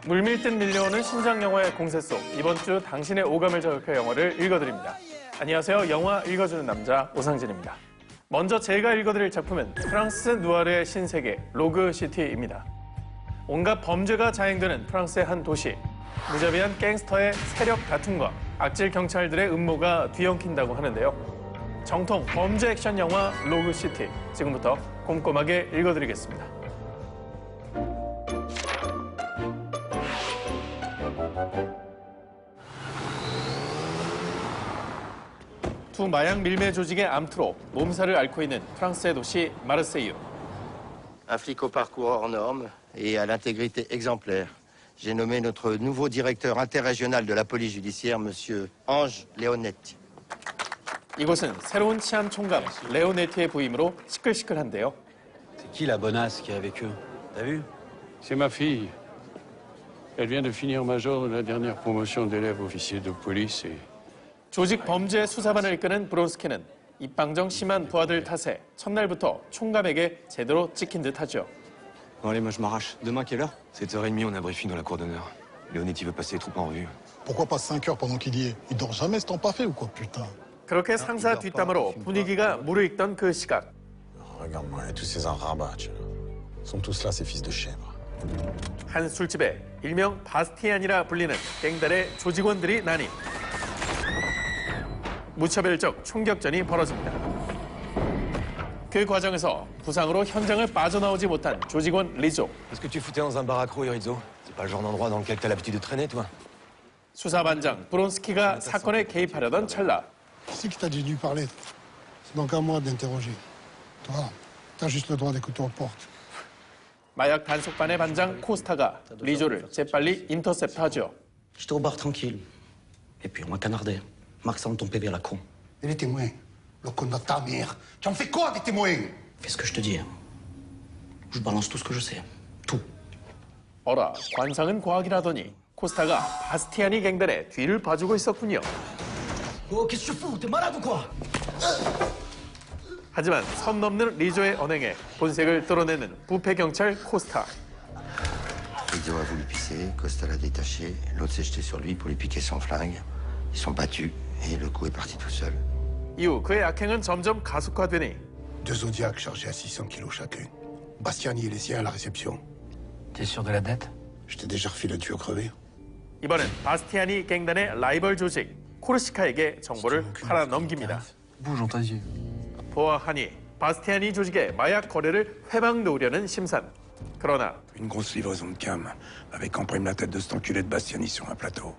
물밀듯 밀려오는 신작 영화의 공세 속 이번 주 당신의 오감을 저격할 영화를 읽어드립니다. 안녕하세요. 영화 읽어주는 남자 오상진입니다. 먼저 제가 읽어드릴 작품은 프랑스 누아르의 신세계 로그시티입니다. 온갖 범죄가 자행되는 프랑스의 한 도시. 무자비한 갱스터의 세력 다툼과 악질 경찰들의 음모가 뒤엉킨다고 하는데요. 정통 범죄 액션 영화 로그시티. 지금부터 꼼꼼하게 읽어드리겠습니다. 두 마약 밀매 조직의 암투로 몸살을 앓고 있는 프랑스의 도시 마르세유. Un flic au parcours hors norme et à l'intégrité exemplaire. J'ai nommé notre nouveau directeur interrégional de la police judiciaire, monsieur Ange Leonetti. 이곳은 새로운 치안 총감 레오네티의 부임으로 시끌시끌한데요. C'est qui la bonasse qui est avec eux? T'as vu? C'est ma fille. Elle vient de finir major de la dernière promotion d'élève officier de police et... 조직 범죄 수사반을 이끄는 브론스키는 입방정 심한 부하들 탓에 첫날부터 총감에게 제대로 찍힌 듯하죠. Bon allez, moi je m'arrache. Demain, quelle heure? 7h30, on a un briefing dans la cour d'honneur. Leonetti veut passer les troupes en revue. Pourquoi pas 5 heures pendant qu'il y est? Il dort jamais ce temps pas fait ou quoi, putain? 그렇게 상사 뒷담화로 분위기가 무르익던 그 시각. Regarde-moi, tous ces arabats, sont tous là, ces fils de chèvre. 한 술집에 일명 바스티안이라 불리는 갱단의 조직원들이 난입. 무차별적 총격전이 벌어집니다. 그 과정에서 부상으로 현장을 빠져나오지 못한 조직원 리조. Est-ce que tu foutais dans un bar accro, Rizzo? C'est pas le genre d'endroit dans lequel t'as l'habitude de traîner, toi? 수사반장 브론스키가 사건에 개입하려던 찰나. Qui c'est qui t'a dit de lui parler? C'est donc à moi d'interroger. Toi, t'as juste le droit d'écouter aux portes. 마약 단속반의 반장 코스타가 리조를 재빨리 인터셉트하죠. J'étais au bar tranquille. Et puis on m'a canardé. Marc ton PV à la con. Et les témoins? Le con de ta mère. Tu en fais quoi des témoins? Fais ce que je te dis. Je balance tout ce que je sais. Tout. 어라, 관상은 과학이라더니 코스타가 바스티안이 갱단의 뒤를 봐주고 있었군요. Oh, qu'est-ce que tu fous? T'es malade ou quoi? 하지만 선 넘는 리조의 언행에 본색을 드러내는 부패 경찰 코스타. Rizzo a voulu pisser, Costa l'a détaché, l'autre s'est jeté sur lui pour lui piquer son flingue. Ils sont battus et le coup est parti tout seul. 이후 그의 악행은 점점 가속화되니 Deux Zodiacs chargés à 600 kilos chacun. Bastiani et les siens à la réception. T'es sûr de la dette? Je t'ai déjà refilé le tuyau crevé. 이번엔 바스티안이 갱단의 라이벌 조직 코르시카에게 정보를 팔아 넘깁니다. Bouge, on t'a dit. 보아하니 바스티안이 조직의 마약 거래를 회방 놓으려는 심산. 그러나 Une grosse livraison de cam, avec en prime la tête de cet enculé de Bastiani sur un plateau.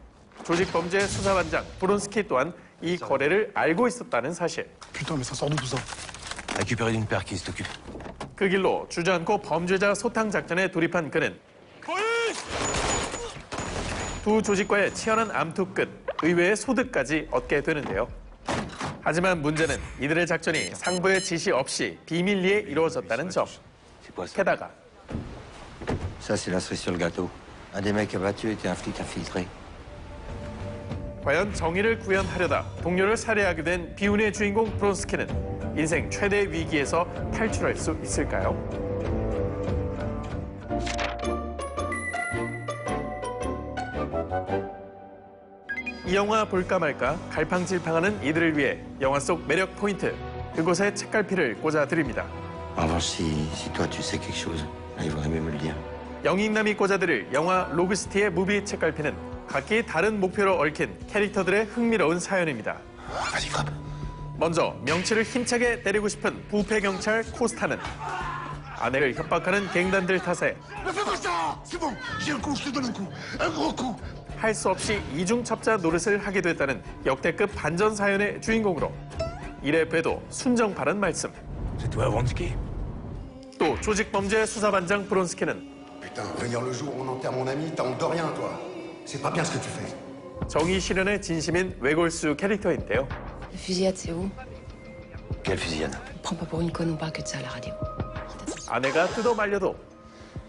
조직 범죄 수사반장 브론스키 또한 이 거래를 알고 있었다는 사실. Putain, mais ça sort d'où tout ça? Récupérer d'une paire qui s'occupe. 그 길로 주저앉고 범죄자 소탕 작전에 돌입한 그는 두 조직과의 치열한 암투 끝 의외의 소득까지 얻게 되는데요. 하지만 문제는 이들의 작전이 상부의 지시 없이 비밀리에 이루어졌다는 점. C'est quoi ça? 게다가 Ça, c'est la cerise sur le gâteau. Un des mecs abattus était un flic infiltré. 과연 정의를 구현하려다 동료를 살해하게 된 비운의 주인공 브론스키는 인생 최대 위기에서 탈출할 수 있을까요? 이 영화 볼까 말까 갈팡질팡하는 이들을 위해 영화 속 매력 포인트 그곳에 책갈피를 꽂아드립니다. En revanche, si toi tu sais quelque chose, il vaudrait mieux me le dire. 영익남이 꽂아드릴 영화 로그시티의 무비 책갈피는 각기 다른 목표로 얽힌 캐릭터들의 흥미로운 사연입니다. Vas-y, frappe. 먼저 명치를 힘차게 때리고 싶은 부패 경찰 코스타는 아내를 협박하는 갱단들 탓에 Ne fais pas ça! C'est bon, j'ai un coup, je te donne un coup. Un gros coup. 할 수 없이 이중첩자 노릇을 하게 됐다는 역대급 반전 사연의 주인공으로 이래 봬도 순정파란 말씀. C'est toi, Vronsky? 또 조직 범죄 수사반장 브론스키는 Putain, venir le jour où on enterre mon ami, t'as honte de rien, toi. C'est pas bien ce que tu fais. 정의 실현의 진심인 외골수 캐릭터인데요. La fusillade, c'est où? Quelle fusillade? Prends pas pour une conne, on parle que de ça à la radio. 아내가 뜯어 말려도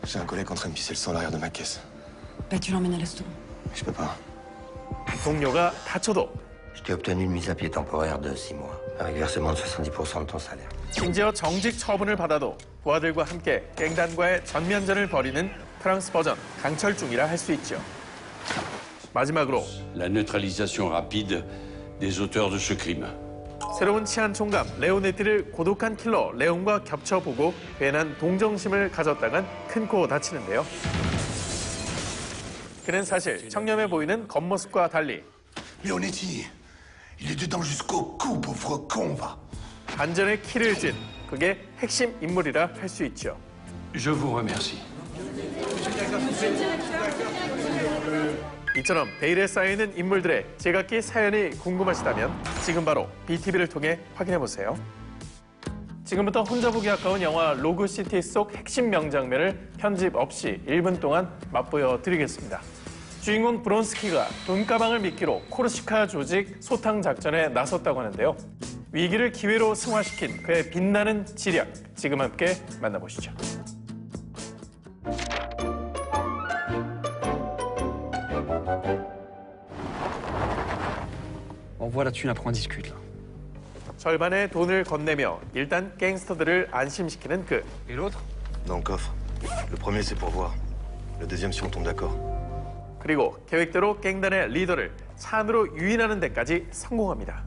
J'ai un collègue en train de pisser le sang à l'arrière de ma caisse. Bah, tu l'emmènes à l'hosto. Je peux pas. 동료가 다쳐도 Je t'ai obtenu une mise à pied temporaire de 6 mois, avec versement de 70% de ton salaire. 심지어 정직 처분을 받아도 부하들과 함께 갱단과의 전면전을 벌이는 프랑스 버전 강철중이라 할 수 있죠. 마지막으로 La neutralisation rapide des auteurs de ce crime. 새로운 치안 총감 레오네티를 고독한 킬러 레온과 겹쳐보고 괜한 동정심을 가졌다간 큰 코 다치는데요. 그는 사실 청렴해 보이는 겉모습과 달리 Leonetti, il est dedans jusqu'au cou, pauvre con, va. 반전의 키를 쥔 그게 핵심 인물이라 할 수 있죠. Je vous remercie. 이처럼 베일에 쌓여있는 인물들의 제각기 사연이 궁금하시다면 지금 바로 BTV를 통해 확인해보세요. 지금부터 혼자 보기 아까운 영화 로그시티 속 핵심 명장면을 편집 없이 1분 동안 맛보여 드리겠습니다. 주인공 브론스키가 돈가방을 미끼로 코르시카 조직 소탕 작전에 나섰다고 하는데요. 위기를 기회로 승화시킨 그의 빛나는 지략, 지금 함께 만나보시죠. On voit la thune, après on discute là. 절반의 돈을 건네며 일단 갱스터들을 안심시키는 그. Et l'autre? Dans le coffre. Le premier, c'est pour voir. Le deuxième, si on tombe d'accord. 그리고 계획대로 갱단의 리더를 찬으로 유인하는 데까지 성공합니다.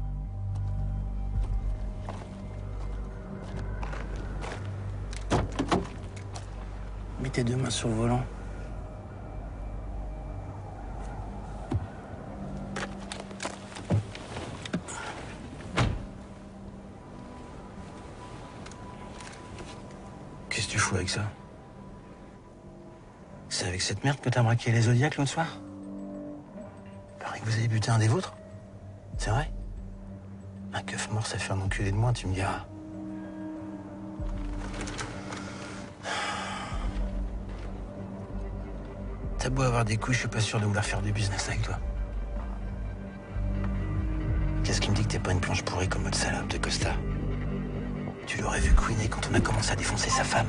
Mets tes deux mains sur le volant. Qu'est-ce que tu fous avec ça? C'est avec cette merde que t'as braqué les Zodiacs l'autre soir? Paraît que vous avez buté un des vôtres? C'est vrai? Un keuf mort, ça fait un enculé de moins, tu me diras. T'as beau avoir des couilles, je suis pas sûr de vouloir faire du business avec toi. Qu'est-ce qui me dit que t'es pas une planche pourrie comme l'autre salope de Costa? Tu l'aurais vu couiner quand on a commencé à défoncer sa femme.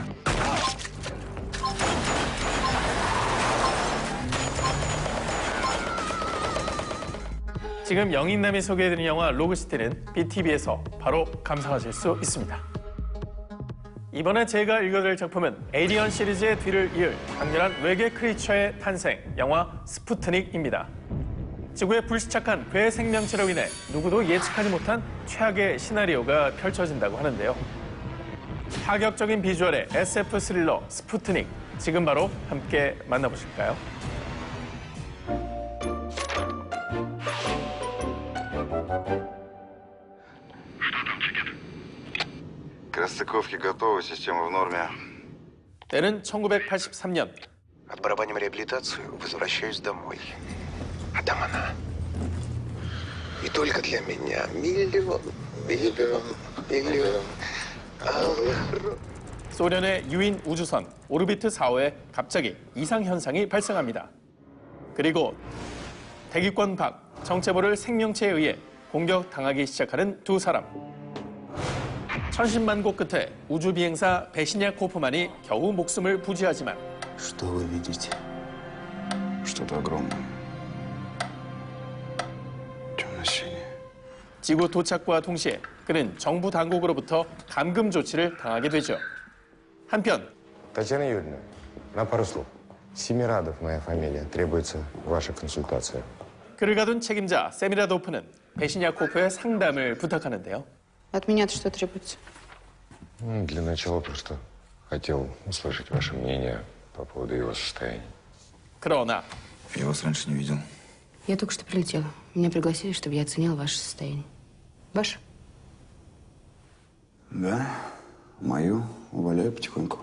지금 영인남이 소개해드린 영화 로그시티는 BTV에서 바로 감상하실 수 있습니다. 이번에 제가 읽어드릴 작품은 에이리언 시리즈의 뒤를 이을 강렬한 외계 크리처의 탄생, 영화 스푸트닉입니다. 지구에 불시착한 괴 생명체로 인해 누구도 예측하지 못한 최악의 시나리오가 펼쳐진다고 하는데요. 파격적인 비주얼의 SF 스릴러 스푸트닉, 지금 바로 함께 만나보실까요? К расстыковке готова, система в норме. 때는 1983년. Отбарабаним реабилитацию, возвращаюсь домой. А там она. И только для меня. Миллион. 소련의 유인 우주선 오르비트 4호에 갑자기 이상 현상이 발생합니다. 그리고 대기권 밖 정체모를 생명체에 의해 공격당하기 시작하는 두 사람. 천신만고 끝에 우주 비행사 베시냐 코프만이 겨우 목숨을 부지하지만 Что вы видите? Что-то огромное. Темно-синее. 지구 도착과 동시에 그는 정부 당국으로부터 감금 조치를 당하게 되죠. 한편 Татьяна Юрьевна, на пару слов. Семирадов моя фамилия. Требуется ваша консультация. 그를 가둔 책임자 세미라도프는 베시냐 코프의 상담을 부탁하는데요. От меня-то что требуется? Для начала просто хотел услышать ваше мнение по поводу его состояния. 그러나 Я вас раньше не видел. Я только что прилетела. Меня пригласили, чтобы я оценила ваше состояние. Ваше? Да, мою уволяю потихоньку.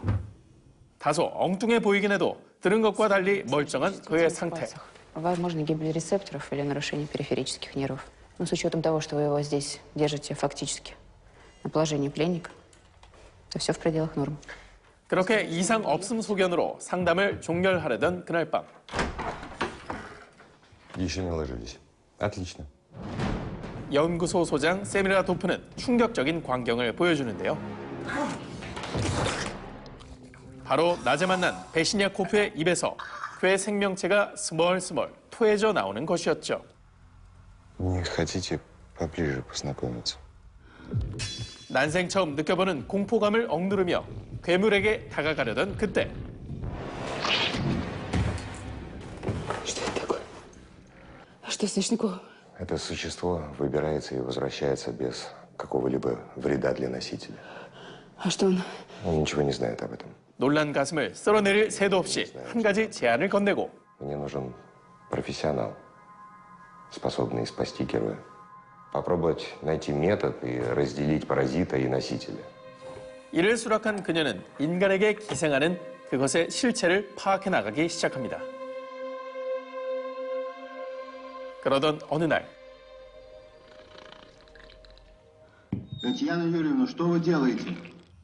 다소 엉뚱해 보이긴 해도 들은 것과 달리 멀쩡한 그의 상태. Возможно, гибель рецепторов или нарушение периферических нервов. Но с учетом того, что вы его здесь держите фактически на положении пленника, то все в пределах нормы. 그렇게 이상 없음 소견으로 상담을 종결하려던 그날 밤. Еще не ложились. Отлично. 연구소 소장 세미라도프는 충격적인 광경을 보여주는데요. 바로 낮에 만난 베시냐 코프의 입에서 그의 생명체가 스멀스멀 토해져 나오는 것이었죠. Не хотите поближе познакомиться? 난생 처음 느껴보는 공포감을 억누르며 괴물에게 다가가려던 그때 кисточнику. Это существо выбирается и возвращается без какого-либо вреда для носителя. А что он? Он ничего не знает об этом. 놀란 가슴을 쓸어내릴 새도 없이 한 가지 제안을 건네고 Мне нужен профессионал, способный спасти героя. Попробовать найти метод и разделить паразита и носителя. 이를 수락한 그녀는 인간에게 기생하는 그것의 실체를 파악해 나가기 시작합니다. 그러던 어느 날 Татьяна Юрьевна, что вы делаете?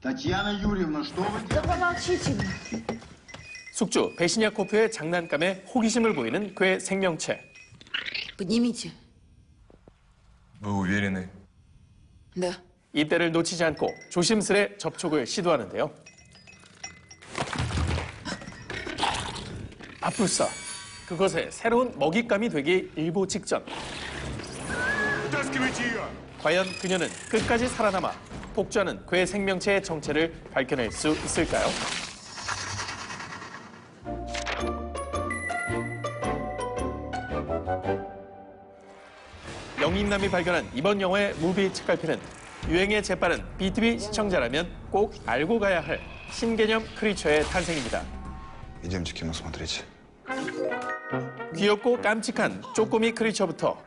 Татьяна Юрьевна, что вы делаете? Да помолчите. 숙주 베시냐코프의 장난감에 호기심을 보이는 그의 생명체. Поднимите. Вы уверены? Да. 이때를 놓치지 않고 조심스레 접촉을 시도하는데요. 아뿔싸. 그것의 새로운 먹잇감이 되기 일보 직전. 과연 그녀는 끝까지 살아남아 폭주하는 그의 생명체의 정체를 밝혀낼 수 있을까요? 영인남이 발견한 이번 영화의 무비 책갈피는 유행에 재빠른 BTV 시청자라면 꼭 알고 가야 할 신개념 크리처의 탄생입니다. Идемте кино смотреть. 귀엽고 깜찍한 쪼꼬미 크리처부터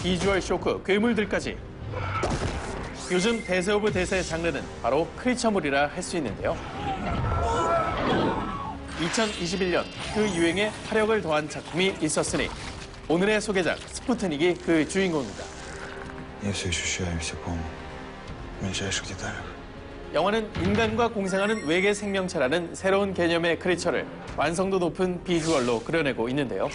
비주얼 쇼크 괴물들까지 요즘 대세 오브 대세의 장르는 바로 크리처물이라 할 수 있는데요. 2021년 그 유행에 화력을 더한 작품이 있었으니 오늘의 소개작 스푸트닉이 그 주인공입니다. Я все ощущаю, все помню. В мельчайших деталях. 영화는 인간과 공생하는 외계 생명체라는 새로운 개념의 크리처를 완성도 높은 비주얼로 그려내고 있는데요.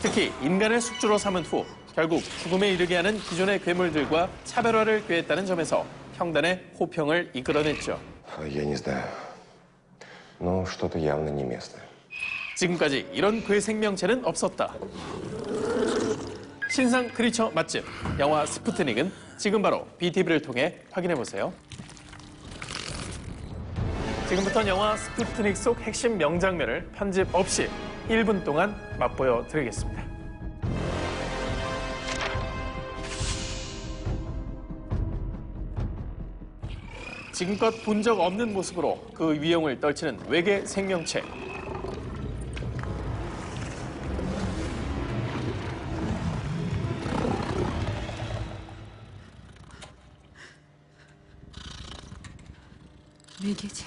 특히 인간을 숙주로 삼은 후 결국 죽음에 이르게 하는 기존의 괴물들과 차별화를 꾀했다는 점에서 평단의 호평을 이끌어냈죠. Я не знаю. Но что-то явно не местное. 지금까지 이런 그의 생명체는 없었다. 신상 크리처 맛집 영화 스푸트닉은 지금 바로 BTV를 통해 확인해보세요. 지금부터는 영화 스푸트닉 속 핵심 명장면을 편집 없이 1분 동안 맛보여 드리겠습니다. 지금껏 본 적 없는 모습으로 그 위용을 떨치는 외계 생명체. Бегите.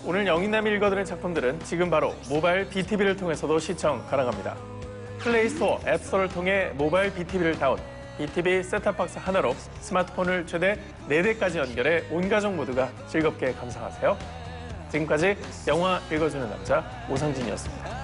오늘 영인남이 읽어드린 작품들은 지금 바로 모바일 BTV를 통해서도 시청 가능합니다. 플레이스토어, 앱스토어를 통해 모바일 BTV를 다운, BTV 셋탑박스 하나로 스마트폰을 최대 4대까지 연결해 온 가족 모두가 즐겁게 감상하세요. 지금까지 영화 읽어주는 남자 오상진이었습니다.